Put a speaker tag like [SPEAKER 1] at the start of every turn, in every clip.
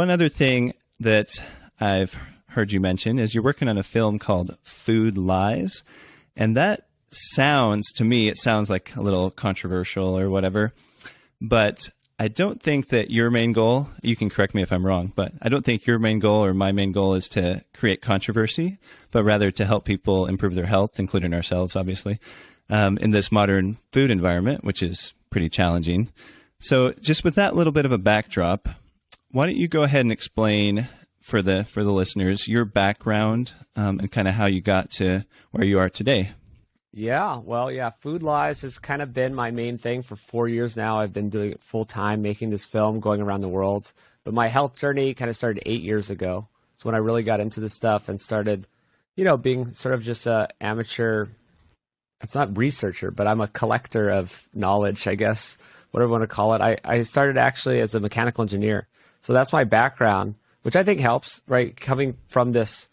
[SPEAKER 1] One other thing that I've heard you mention is you're working on a film called Food Lies. And that sounds, to me, it sounds like a little controversial or whatever. But I don't think that your main goal, you can correct me if I'm wrong, but I don't think your main goal or my main goal is to create controversy, but rather to help people improve their health, including ourselves, obviously, in this modern food environment, which is pretty challenging. So just with that little bit of a backdrop, why don't you go ahead and explain for the listeners your background and kind of how you got to where you are today?
[SPEAKER 2] Yeah, Food Lies has kind of been my main thing for 4 years now. I've been doing it full time, making this film, going around the world. But my health journey kind of started 8 years ago. It's when I really got into this stuff and started, being sort of just a amateur. It's not researcher, but I'm a collector of knowledge, I guess, whatever you want to call it. I started actually as a mechanical engineer. So that's my background, which I think helps, right? Coming from this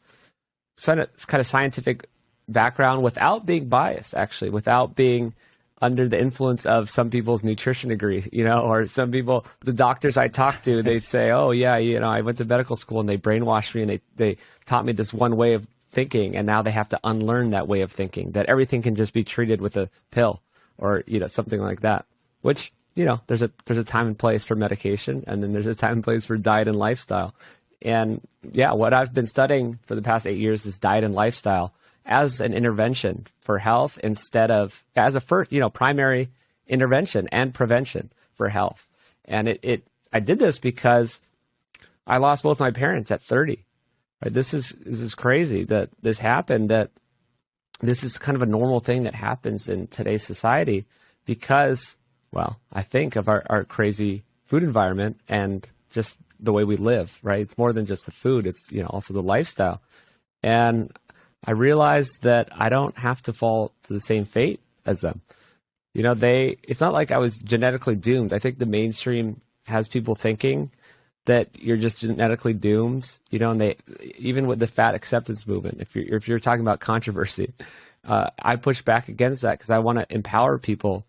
[SPEAKER 2] kind of scientific background without being biased, actually, without being under the influence of some people's nutrition degree, or some people, the doctors I talk to, they say, oh yeah, I went to medical school and they brainwashed me and they taught me this one way of thinking, and now they have to unlearn that way of thinking, that everything can just be treated with a pill or, something like that, which, there's a time and place for medication, and then there's a time and place for diet and lifestyle. And yeah, what I've been studying for the past 8 years is diet and lifestyle as an intervention for health instead of as a first, primary intervention and prevention for health. And I did this because I lost both my parents at 30. Right? This is crazy that this happened, that this is kind of a normal thing that happens in today's society because, well, I think of our crazy food environment and just the way we live, right? It's more than just the food. It's, also the lifestyle. And I realized that I don't have to fall to the same fate as them. It's not like I was genetically doomed. I think the mainstream has people thinking that you're just genetically doomed, and they, even with the fat acceptance movement, if you're talking about controversy, I push back against that because I want to empower people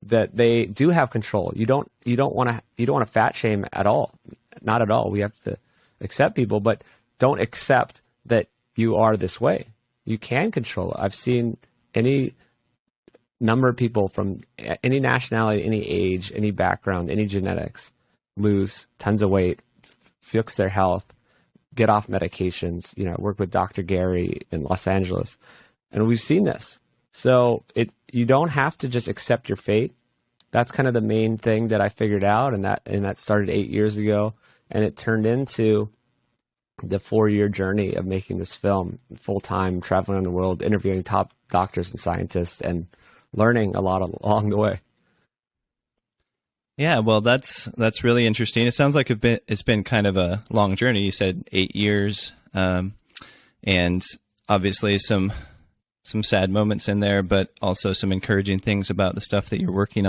[SPEAKER 2] that they do have control. You don't want to fat shame at all. Not at all. We have to accept people, but don't accept that you are this way. You can control it. I've seen any number of people from any nationality, any age, any background, any genetics lose tons of weight, fix their health, get off medications. I work with Dr. Gary in Los Angeles, and we've seen this. So you don't have to just accept your fate. That's kind of the main thing that I figured out, and that started 8 years ago, and it turned into the 4-year journey of making this film full-time, traveling around the world, interviewing top doctors and scientists, and learning a lot along the way.
[SPEAKER 1] Yeah, well, that's really interesting. It sounds like it's been kind of a long journey. You said 8 years, and obviously some sad moments in there, but also some encouraging things about the stuff that you're working on.